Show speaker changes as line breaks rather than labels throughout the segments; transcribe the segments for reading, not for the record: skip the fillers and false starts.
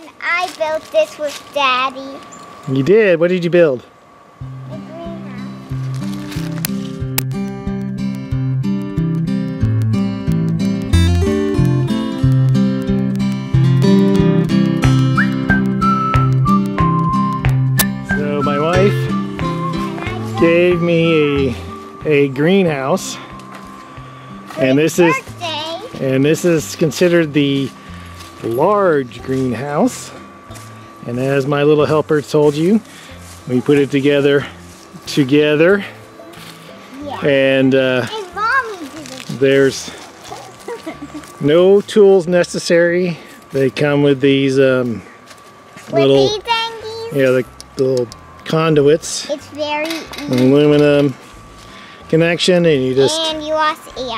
And I built this with Daddy.
You did? What did you build?
A greenhouse.
So my wife gave me a greenhouse, and this is considered the large greenhouse. And as my little helper told you, we put it together. Yeah. And
Mommy did it.
there's no tools necessary. They come with these little, yeah, the little conduits.
It's very easy.
Aluminum connection, and you just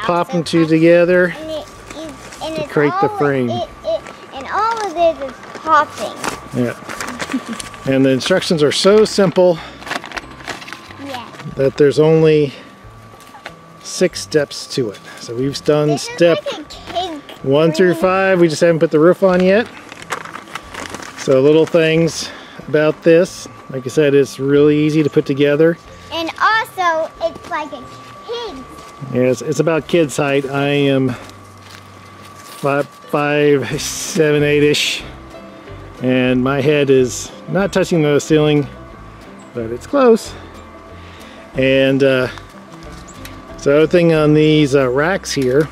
pop them two together to create the frame.
And all of this is popping.
Yeah. And the instructions are so simple that there's only 6 steps to it. So we've done step 1 through 5. We just haven't put the roof on yet. So little things about this. Like I said, it's really easy to put together.
And also, it's like a kid.
Yes, it's about kid's height. I am 5'7", 8-ish. And my head is not touching the ceiling, but it's close. And so the other thing on these racks here,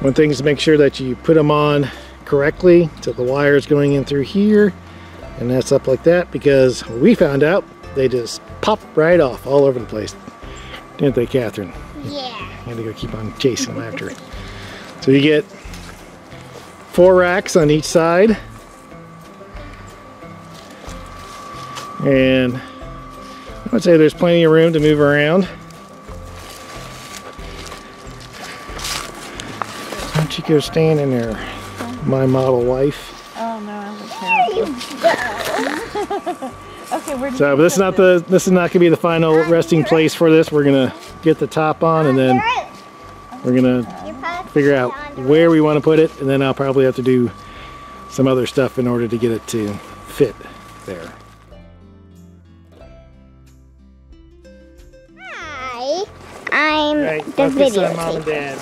one thing is to make sure that you put them on correctly, so the wire is going in through here, and that's up like that, because we found out they just pop right off all over the place. Didn't they, Catherine?
Yeah.
You had to go keep on chasing them after it. So you get 4 racks on each side. And I would say there's plenty of room to move around. Don't you go stand in there, my model wife.
Oh no, I was okay, we're
so but this is not gonna be the final resting place for this. We're gonna get the top on, and then we're gonna figure out where we want to put it, and then I'll probably have to do some other stuff in order to get it to fit there.
I'm the video.
Mom and Dad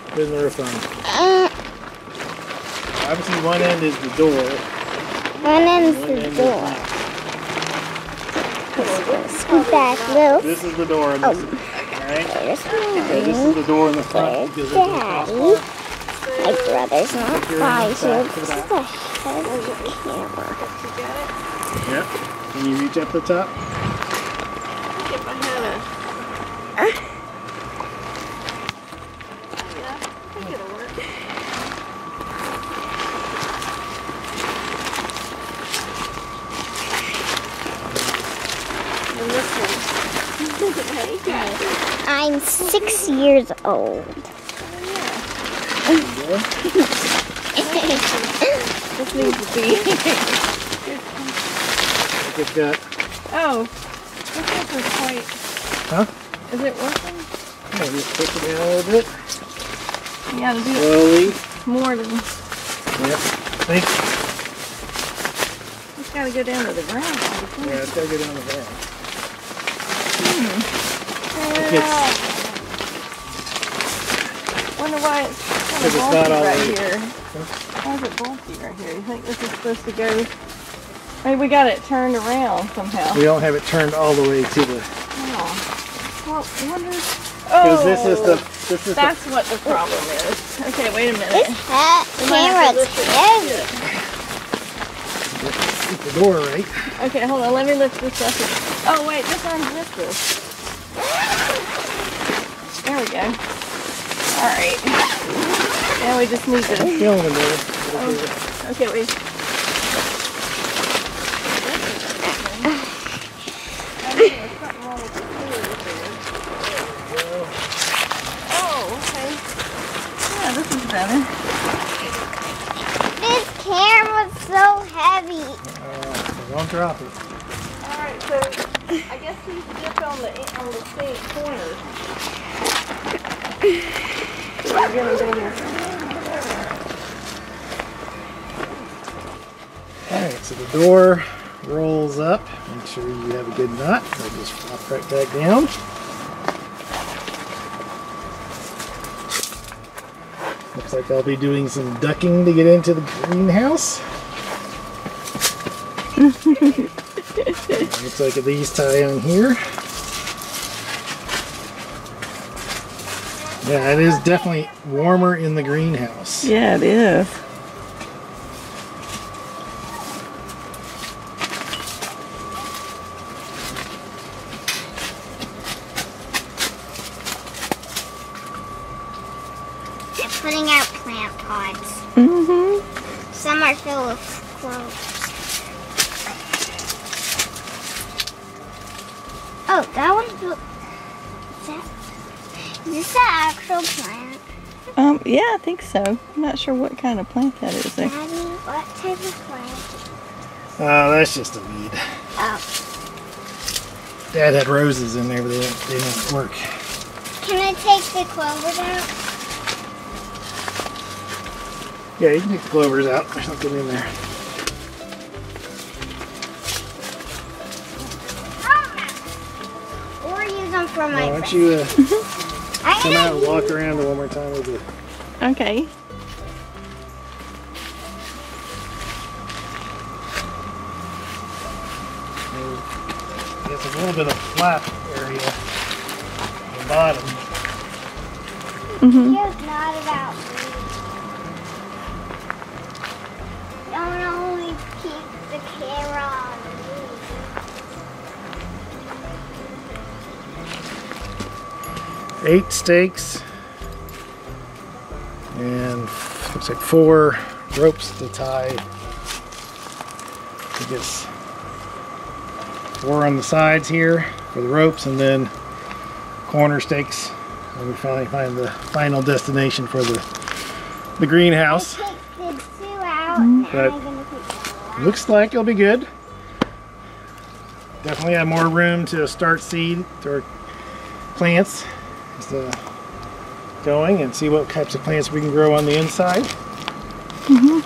putting the roof on. Obviously, one end is the door.
One end's the door. Scoot back, Lou.
This is the door.
Oh.
Right?
There's
Okay, this is the door in the front.
There's Daddy. My brother's not by, so this is the head of the camera.
Yep. Can you reach up the top?
Get my head up.
I'm 6 years old.
This needs to be.
Look at that.
Oh, this is quite.
Huh?
Is it working?
Yeah, just push it down a little bit.
You gotta do
slowly.
It more than.
Yep. Thanks.
It's gotta go down to the ground.
Yeah, it's gotta go down to the ground.
Wonder why it's kind of bulky right here. Why is it bulky right here? You think this is supposed to go? Maybe we got it turned around somehow.
We don't have it turned all the way to the.
Oh. Well, I wonder.
Because this is the.
That's what the problem is. Okay, wait a minute.
This camera's heavy.
Keep the door right.
Okay, hold on. Let me lift this up. Oh wait, just unzip this. There we go. All right. Now we just need to.
I'm feeling it there.
Oh, okay, wait. Oh, okay. Yeah, this is better.
This camera's so heavy.
Don't drop it.
All right, so I guess he's just on the same corner.
Alright, so the door rolls up. Make sure you have a good knot. I'll just flop right back down. Looks like I'll be doing some ducking to get into the greenhouse. Looks like these tie on here. Yeah, it is definitely warmer in the greenhouse.
Yeah, it is.
They're putting out plant pots.
Mm-hmm.
Some are filled with cloves. Oh, that one's... Is this the actual plant?
Yeah, I think so. I'm not sure what kind of plant that is there.
Daddy, what type of plant?
Oh, that's just a weed.
Oh.
Dad had roses in there, but they didn't work.
Can I take the clovers out?
Yeah, you can take the clovers out. There's nothing in there.
Or use them for my
Why don't you
I'm
come out and
gonna
walk around one more time with it?
Okay.
It's a little bit of flat area at the bottom.
Mm-hmm.
It's not about me. Don't only keep the camera on me.
8 stakes and looks like 4 ropes to tie. I guess 4 on the sides here for the ropes, and then corner stakes when we finally find the final destination for the greenhouse.
Take the 2 out. Now
But
I'm gonna put the
looks like it'll be good. Definitely have more room to start seed or plants going and see what types of plants we can grow on the inside.
Mm-hmm.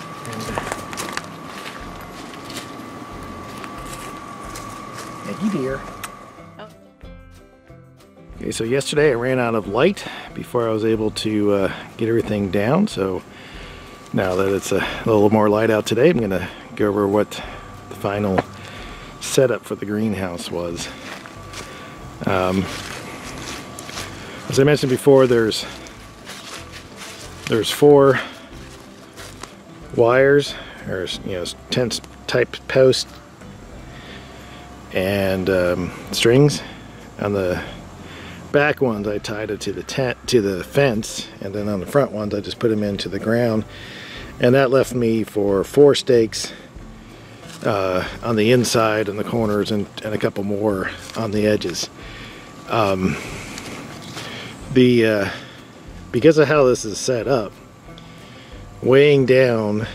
Thank you, dear. Okay, so yesterday I ran out of light before I was able to get everything down. So now that it's a little more light out today, I'm going to go over what the final setup for the greenhouse was. As I mentioned before, there's 4 wires, or tent type post and strings. On the back ones I tied it to the fence, and then on the front ones I just put them into the ground, and that left me for 4 stakes on the inside and the corners, and a couple more on the edges. Because of how this is set up, weighing down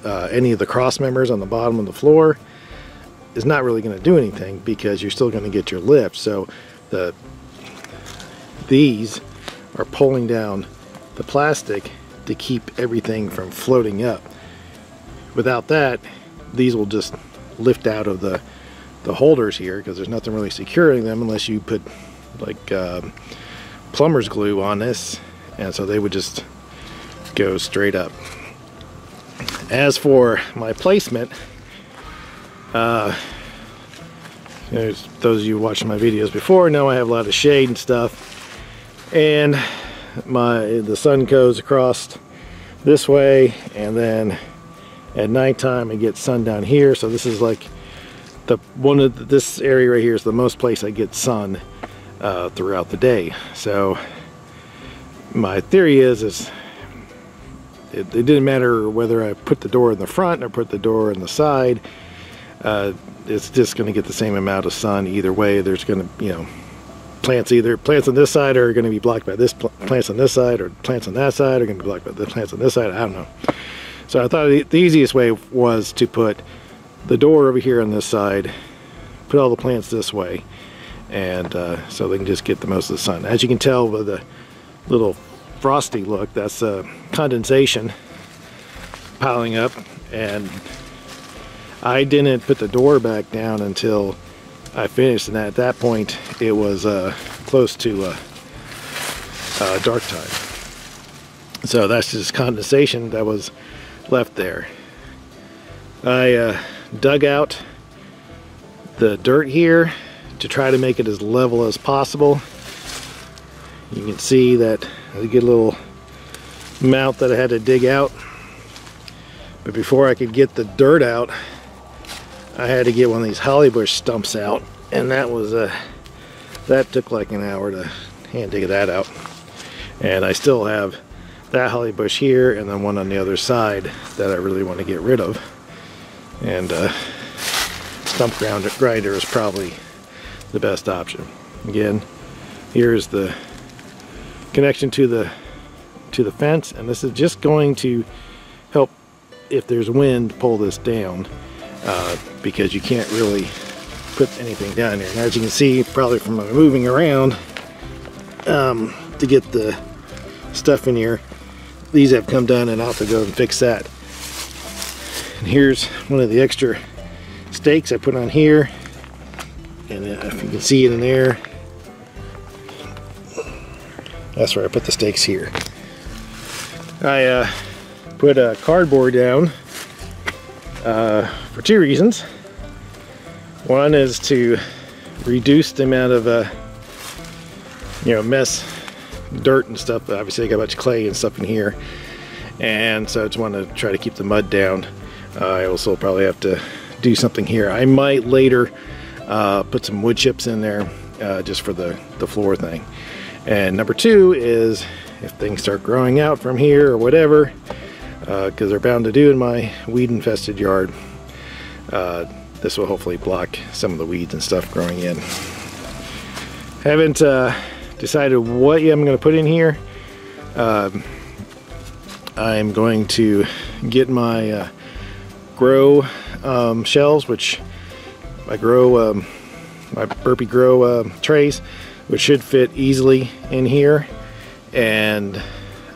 any of the cross members on the bottom of the floor is not really going to do anything, because you're still going to get your lift. So these are pulling down the plastic to keep everything from floating up. Without that, these will just lift out of the holders here, because there's nothing really securing them unless you put like plumber's glue on this, and so they would just go straight up. As for my placement, those of you watching my videos before know I have a lot of shade and stuff, and the sun goes across this way, and then at nighttime it gets sun down here. So this is like this area right here is the most place I get sun throughout the day. So my theory is it didn't matter whether I put the door in the front or put the door in the side. It's just going to get the same amount of sun either way. There's going to, plants on this side are going to be blocked by plants on this side, or plants on that side are going to be blocked by the plants on this side. I don't know. So I thought the easiest way was to put the door over here on this side, put all the plants this way, and so they can just get the most of the sun. As you can tell with the little frosty look, that's condensation piling up, and I didn't put the door back down until I finished, and at that point it was close to dark time. So that's just condensation that was left there. I dug out the dirt here to try to make it as level as possible. You can see that I get a little mount that I had to dig out, but before I could get the dirt out, I had to get one of these holly bush stumps out, and that was that took like an hour to hand dig that out. And I still have that holly bush here, and then one on the other side that I really want to get rid of. And stump grinder is probably the best option. Again, here's the connection to the fence, and this is just going to help if there's wind pull this down, because you can't really put anything down here. And as you can see, probably from moving around to get the stuff in here, these have come down, and I'll have to go and fix that. And here's one of the extra stakes I put on here, and if you can see it in there, that's where I put the stakes here. I put a cardboard down for two reasons. One is to reduce the amount of mess, dirt and stuff. Obviously I got a bunch of clay and stuff in here, and so I just want to try to keep the mud down. I also probably have to do something here. I might later put some wood chips in there just for the floor thing. And number two is, if things start growing out from here or whatever, because they're bound to do in my weed infested yard, this will hopefully block some of the weeds and stuff growing in. Haven't decided what I'm going to put in here. I'm going to get my grow shelves, which I grow my Burpee Grow trays, which should fit easily in here. And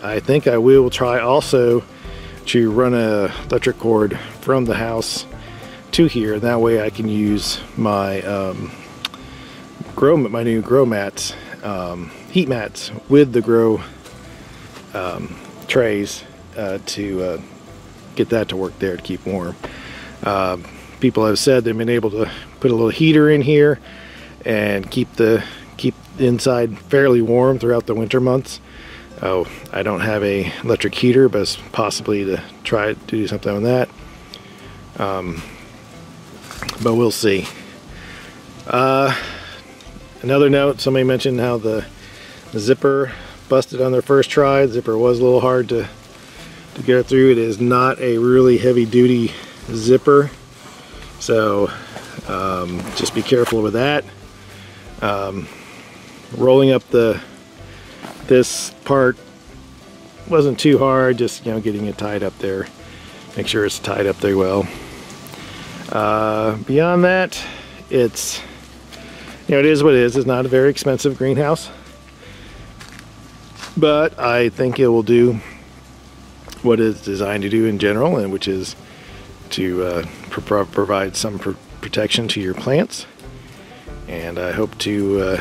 I think I will try also to run a electric cord from the house to here. That way I can use my my new grow mats, heat mats with the grow trays to get that to work there to keep warm. People have said they've been able to put a little heater in here and keep the inside fairly warm throughout the winter months. Oh, I don't have a electric heater, but it's possibly to try to do something on that. But we'll see. Another note, somebody mentioned how the zipper busted on their first try. The zipper was a little hard to get it through. It is not a really heavy duty zipper, so just be careful with that. Rolling up this part wasn't too hard, just getting it tied up there. Make sure it's tied up there well. Beyond that, it's it is what it is. It's not a very expensive greenhouse, but I think it will do what it's designed to do in general, and which is to provide some protection to your plants. And I hope to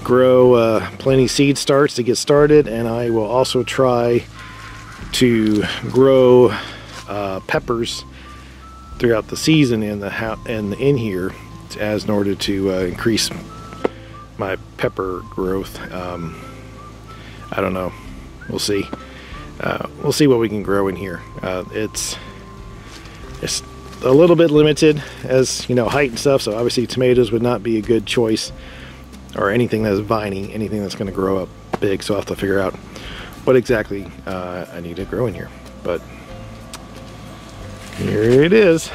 grow plenty seed starts to get started, and I will also try to grow peppers throughout the season in here, in order to increase my pepper growth. I don't know, we'll see. We'll see what we can grow in here. It's a little bit limited as height and stuff, so obviously tomatoes would not be a good choice, or anything that's viney, anything that's going to grow up big. So I'll have to figure out what exactly I need to grow in here. But here it is.